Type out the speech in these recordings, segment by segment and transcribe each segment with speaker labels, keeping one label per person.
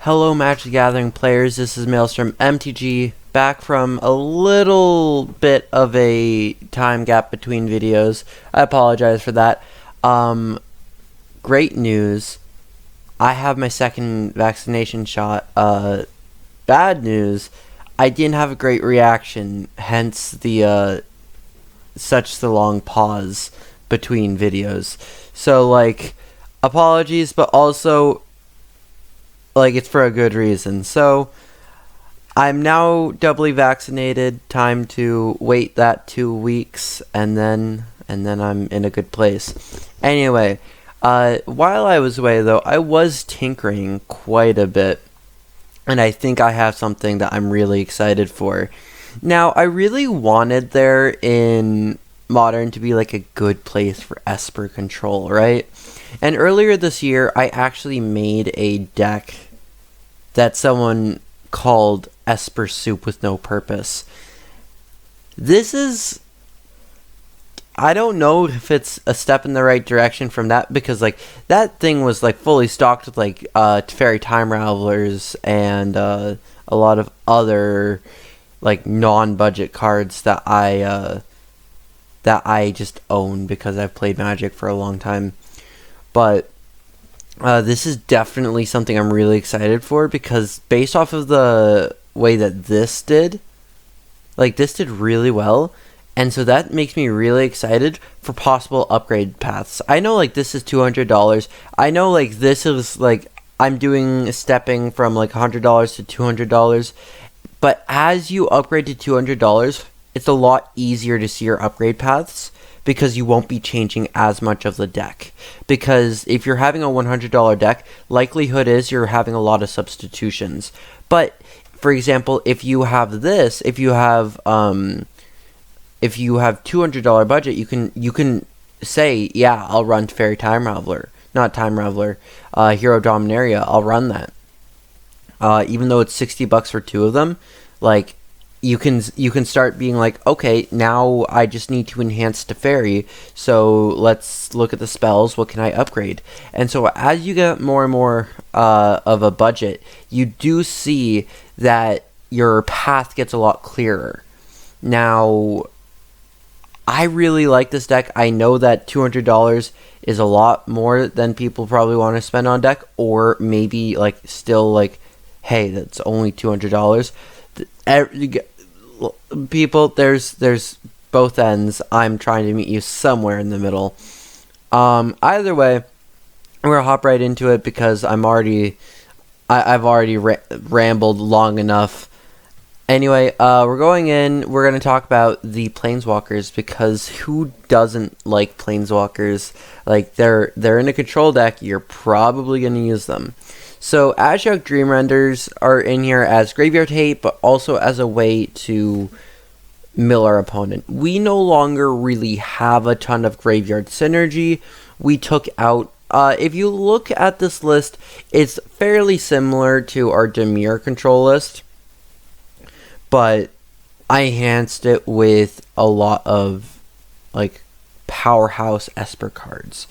Speaker 1: Hello Magic the Gathering players, this is Maelstrom MTG, back from a little bit of a time gap between videos. I apologize for that. Great news, I have my second vaccination shot. Bad news, I didn't have a great reaction, hence the such the long pause between videos. So apologies, but also it's for a good reason. So I'm now doubly vaccinated. Time to wait that 2 weeks, and then I'm in a good place. Anyway, while I was away though, I was tinkering quite a bit, and I think I have something that I'm really excited for. Now, I really wanted there in Modern to be like a good place for Esper Control, right? And earlier this year, I actually made a deck that someone called Esper Soup with no purpose. This is... I don't know if it's a step in the right direction from that, because that thing was fully stocked with Teferi Time Ravelers and a lot of other non-budget cards that I just own because I've played Magic for a long time. But this is definitely something I'm really excited for, because based off of the way that this did, this did really well, and so that makes me really excited for possible upgrade paths. I know this is $200. I know this is I'm doing stepping from $100 to $200, but as you upgrade to $200, it's a lot easier to see your upgrade paths, because you won't be changing as much of the deck. Because if you're having a $100 deck, likelihood is you're having a lot of substitutions. But for example, if you have this, if you have $200 budget, you can say, yeah, I'll run Teferi Time Raveler, not Time Raveler, Hero Dominaria. I'll run that. Even though it's $60 for two of them, you can start being okay, now I just need to enhance Teferi, so let's look at the spells, what can I upgrade? And so as you get more and more of a budget, you do see that your path gets a lot clearer. Now, I really like this deck. I know that $200 is a lot more than people probably want to spend on deck, or maybe hey, that's only $200. People, there's both ends. I'm trying to meet you somewhere in the middle. Either way, we're gonna hop right into it, because I've already rambled long enough. Anyway, we're going in. We're gonna talk about the Planeswalkers, because who doesn't like Planeswalkers? They're in a control deck. You're probably gonna use them. So Ashiok Dream Renders are in here as graveyard hate, but also as a way to mill our opponent. We no longer really have a ton of graveyard synergy. We took out, if you look at this list, it's fairly similar to our Dimir control list, but I enhanced it with a lot of powerhouse Esper cards.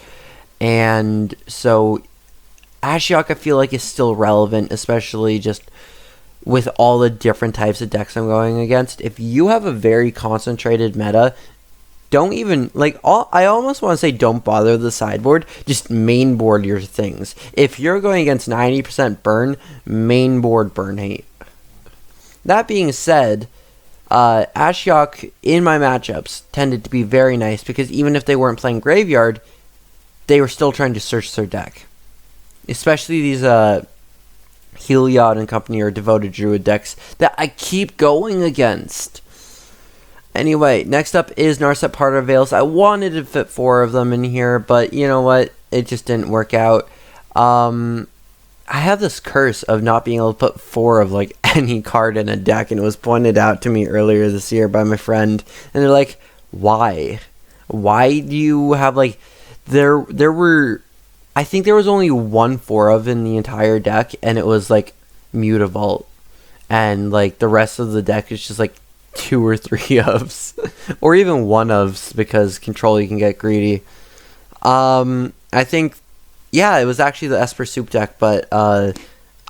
Speaker 1: And so Ashiok, I feel like, is still relevant, especially just with all the different types of decks I'm going against. If you have a very concentrated meta, don't even, I almost want to say don't bother the sideboard, just main board your things. If you're going against 90% burn, main board burn hate. That being said, Ashiok in my matchups tended to be very nice, because even if they weren't playing graveyard, they were still trying to search their deck. Especially these Heliod and company or Devoted Druid decks that I keep going against. Anyway, next up is Narset Parter Veils. I wanted to fit 4 of them in here, but you know what? It just didn't work out. I have this curse of not being able to put 4 of any card in a deck, and it was pointed out to me earlier this year by my friend. And they're like, why? Why do you have there were... I think there was only 1 4 of in the entire deck, and it was Mutavault, and the rest of the deck is just 2 or 3 ofs, or even 1 ofs, because control you can get greedy. I think yeah, it was actually the Esper Soup deck, but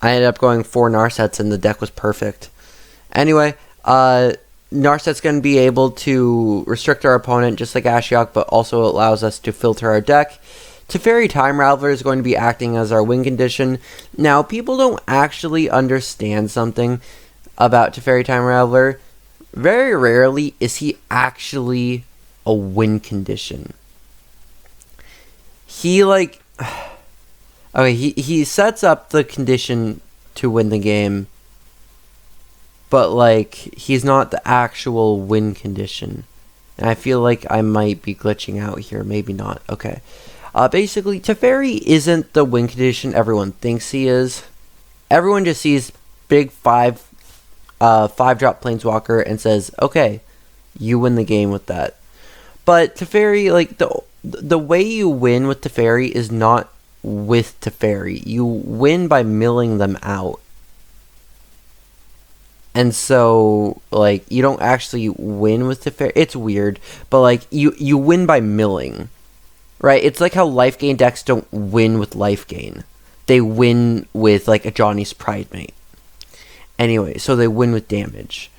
Speaker 1: I ended up going 4 Narsets and the deck was perfect. Anyway, Narset's going to be able to restrict our opponent just like Ashiok, but also allows us to filter our deck. Teferi Time Raveler is going to be acting as our win condition. Now, people don't actually understand something about Teferi Time Raveler. Very rarely is he actually a win condition. He, like... Okay, he sets up the condition to win the game, but, like, he's not the actual win condition. And I feel like I might be glitching out here. Maybe not. Okay. Basically, Teferi isn't the win condition everyone thinks he is. Everyone just sees big 5-drop Planeswalker and says, okay, you win the game with that. But Teferi, like, the way you win with Teferi is not with Teferi. You win by milling them out. And so, like, you don't actually win with Teferi. It's weird, but, like, you win by milling. Right? It's like how life gain decks don't win with life gain. They win with, like, a Johnny's Pridemate. Anyway, so they win with damage.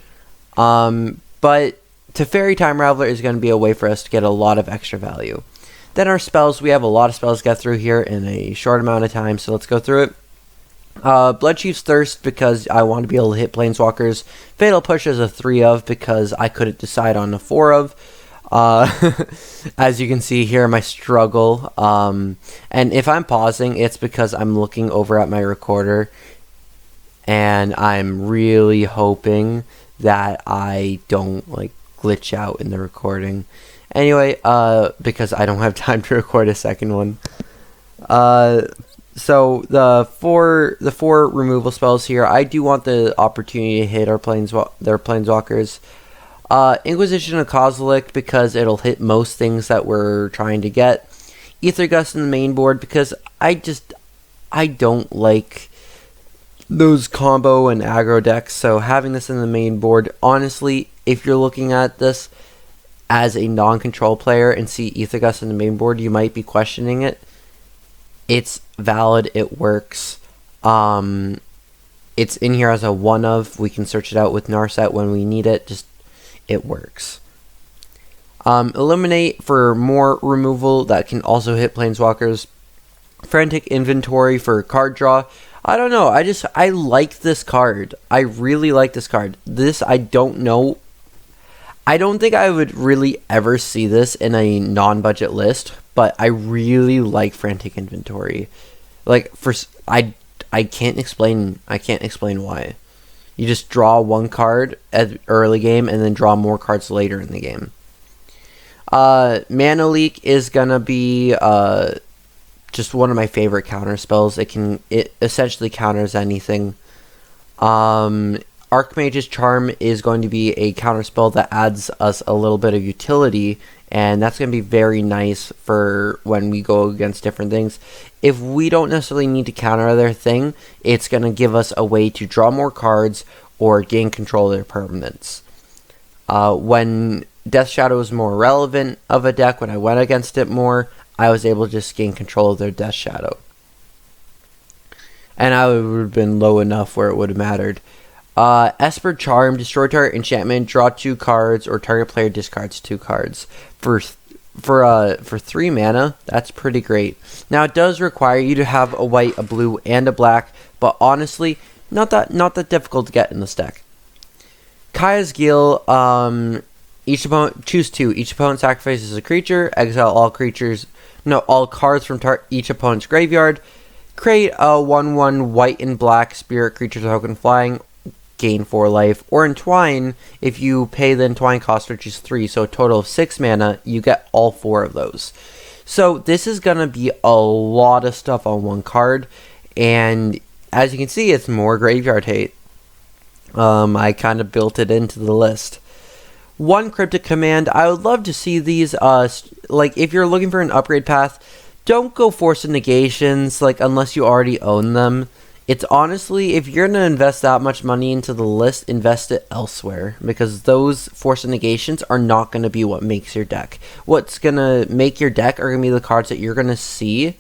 Speaker 1: But Teferi Time Raveler is going to be a way for us to get a lot of extra value. Then our spells, we have a lot of spells to get through here in a short amount of time, so let's go through it. Bloodchief's Thirst, because I want to be able to hit Planeswalkers. Fatal Push is a 3 of, because I couldn't decide on a 4 of. As you can see here, my struggle. And if I'm pausing, it's because I'm looking over at my recorder, and I'm really hoping that I don't, like, glitch out in the recording. Anyway, because I don't have time to record a second one. So the four removal spells here, I do want the opportunity to hit their Planeswalkers. Inquisition of Kozilek, because it'll hit most things that we're trying to get. Aether Gust in the main board, because I don't like those combo and aggro decks, so having this in the main board, honestly, if you're looking at this as a non-control player and see Aether Gust in the main board, you might be questioning it. It's valid, it works. It's in here as a 1 of, we can search it out with Narset when we need it, just it works. Eliminate for more removal that can also hit Planeswalkers. Frantic Inventory for card draw. I don't know, I like this card. I really like this card. This, I don't know. I don't think I would really ever see this in a non-budget list, but I really like Frantic Inventory. Like, I can't explain why. You just draw 1 card at early game and then draw more cards later in the game. Mana Leak is gonna be just one of my favorite counter spells. It essentially counters anything. Archmage's Charm is going to be a counter spell that adds us a little bit of utility, and that's going to be very nice for when we go against different things. If we don't necessarily need to counter their thing, it's going to give us a way to draw more cards or gain control of their permanents. When Death Shadow was more relevant of a deck, when I went against it more, I was able to just gain control of their Death Shadow. And I would have been low enough where it would have mattered. Esper Charm, destroy target enchantment, draw 2 cards, or target player discards 2 cards. For 3 mana, that's pretty great. Now, it does require you to have a white, a blue, and a black, but honestly, not that difficult to get in this deck. Kaya's Gil, each opponent, choose 2. Each opponent sacrifices a creature, exile all cards from each opponent's graveyard, create a 1/1 white and black spirit creature token flying, gain 4 life, or Entwine. If you pay the Entwine cost, which is 3, so a total of 6 mana, you get all 4 of those. So this is gonna be a lot of stuff on 1 card, and as you can see, it's more graveyard hate. I kind of built it into the list. 1 Cryptic Command. I would love to see these, like, if you're looking for an upgrade path, don't go Force of Negations, like, unless you already own them. It's honestly, if you're going to invest that much money into the list, invest it elsewhere, because those Force of Negations are not going to be what makes your deck. What's going to make your deck are going to be the cards that you're going to see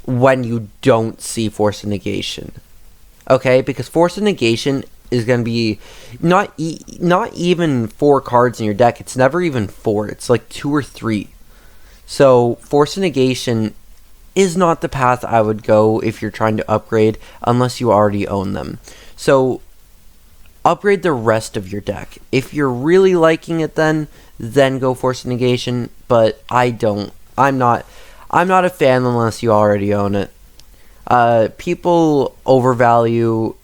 Speaker 1: when you don't see Force of Negation. Okay, because Force of Negation is going to be not even 4 cards in your deck. It's never even 4. It's like 2 or 3. So Force of Negation is not the path I would go if you're trying to upgrade unless you already own them. So upgrade the rest of your deck. If you're really liking it, then go Force of Negation. But I don't. I'm not a fan unless you already own it. People overvalue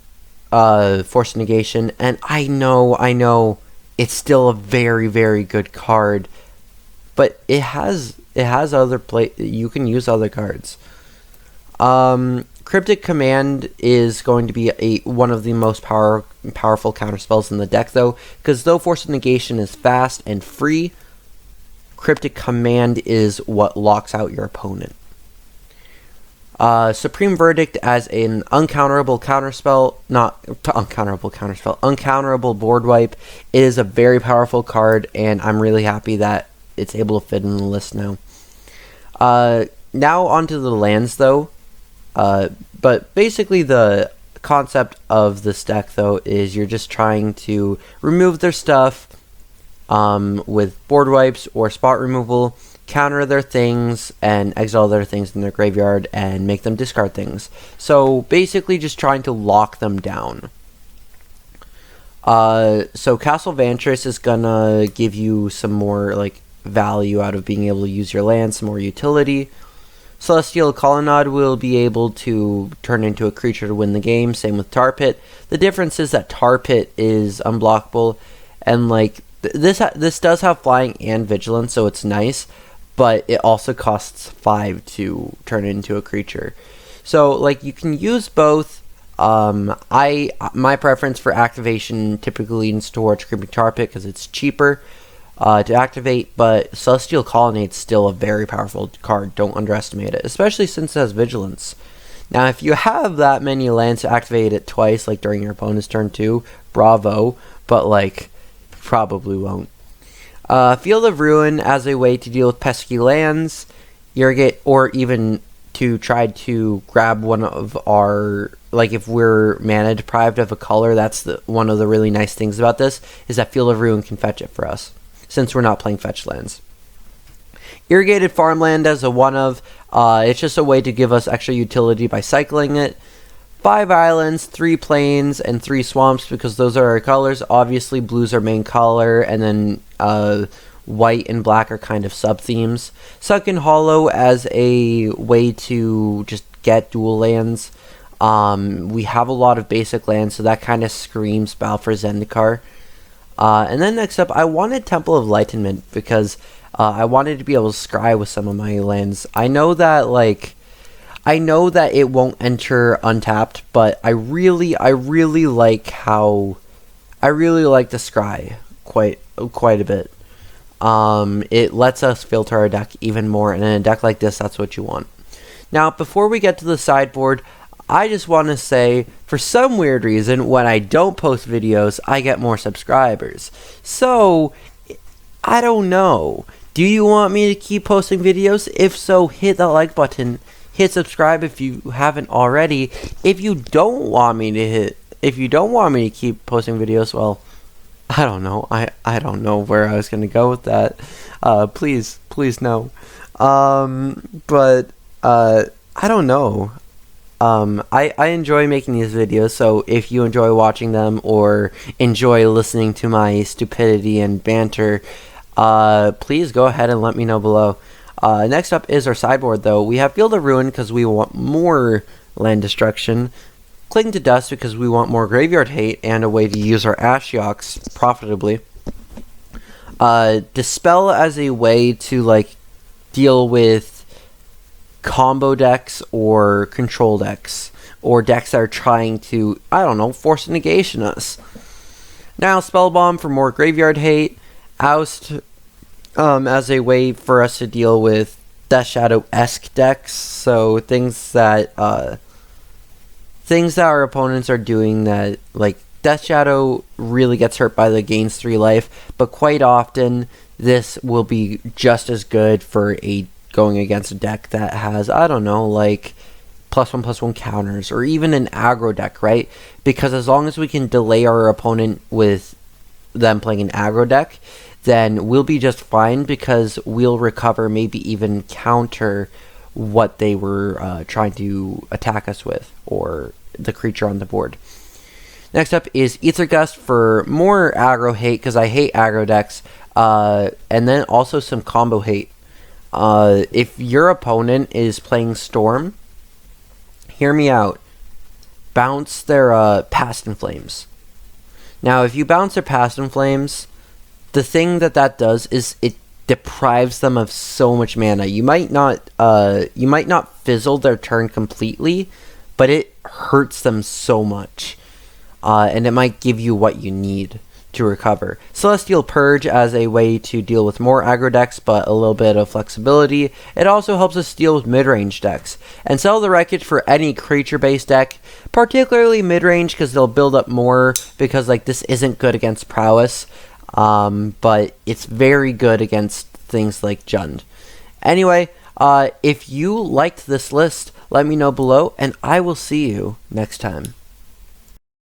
Speaker 1: Force of Negation, and I know it's still a very, very good card, but it has other you can use other cards. Cryptic Command is going to be one of the most powerful counterspells in the deck, though, because though Force of Negation is fast and free, Cryptic Command is what locks out your opponent. Supreme Verdict as an uncounterable board wipe. It is a very powerful card, and I'm really happy that it's able to fit in the list now. Now onto the lands, though. But basically the concept of this deck, though, is you're just trying to remove their stuff with board wipes or spot removal, counter their things, and exile their things in their graveyard and make them discard things. So basically just trying to lock them down. So Castle Vantress is gonna give you some more like value out of being able to use your land, some more utility. Celestial Colonnade will be able to turn into a creature to win the game. Same with Tar Pit. The difference is that Tar Pit is unblockable, and like this does have flying and vigilance, so it's nice, but it also costs 5 to turn into a creature. So like you can use both. My preference for activation typically leans towards Creeping Tar Pit because it's cheaper to activate, but Celestial Colonnade is still a very powerful card. Don't underestimate it, especially since it has vigilance. Now, if you have that many lands to activate it twice, like during your opponent's turn too, bravo, but like probably won't. Field of Ruin as a way to deal with pesky lands, irrigate, or even to try to grab one of our, like if we're mana deprived of a color, that's one of the really nice things about this, is that Field of Ruin can fetch it for us, since we're not playing fetch lands. Irrigated Farmland as a one of, it's just a way to give us extra utility by cycling it. 5 islands, 3 plains, and 3 swamps, because those are our colors. Obviously, blue's our main color, and then white and black are kind of sub-themes. Sunken Hollow as a way to just get dual lands. We have a lot of basic lands, so that kind of screams Balfour Zendikar. And then next up, I wanted Temple of Enlightenment, because I wanted to be able to scry with some of my lands. I know that it won't enter untapped, but I really like the scry quite a bit. It lets us filter our deck even more, and in a deck like this, that's what you want. Now, before we get to the sideboard, I just want to say, for some weird reason, when I don't post videos, I get more subscribers. So, I don't know. Do you want me to keep posting videos? If so, hit that like button. Hit subscribe if you haven't already. If you don't want me to keep posting videos, well, I don't know. I don't know where I was going to go with that. Please no. But I don't know. I enjoy making these videos, so if you enjoy watching them or enjoy listening to my stupidity and banter, please go ahead and let me know below. Next up is our sideboard, though. We have Field of Ruin because we want more land destruction. Cling to Dust because we want more graveyard hate and a way to use our Ashioks profitably. Dispel as a way to like deal with combo decks or control decks, or decks that are trying to, I don't know, force a negation us. Now Spellbomb for more graveyard hate. Oust as a way for us to deal with Death Shadow-esque decks, so things that our opponents are doing that, like, Death Shadow really gets hurt by the gains 3 life, but quite often this will be just as good for going against a deck that has, I don't know, like +1/+1 counters, or even an aggro deck, right? Because as long as we can delay our opponent with them playing an aggro deck, then we'll be just fine, because we'll recover, maybe even counter what they were trying to attack us with, or the creature on the board. Next up is Ether Gust for more aggro hate, because I hate aggro decks, and then also some combo hate. If your opponent is playing Storm, hear me out. Bounce their Past in Flames. Now, if you bounce their Past in Flames, the thing that does is it deprives them of so much mana. You might not fizzle their turn completely, but it hurts them so much, and it might give you what you need to recover. Celestial Purge as a way to deal with more aggro decks, but a little bit of flexibility. It also helps us deal with mid-range decks. And Sell the Wreckage for any creature-based deck, particularly mid-range, because they'll build up more, because like this isn't good against Prowess, but it's very good against things like Jund. Anyway, if you liked this list, let me know below, and I will see you next time.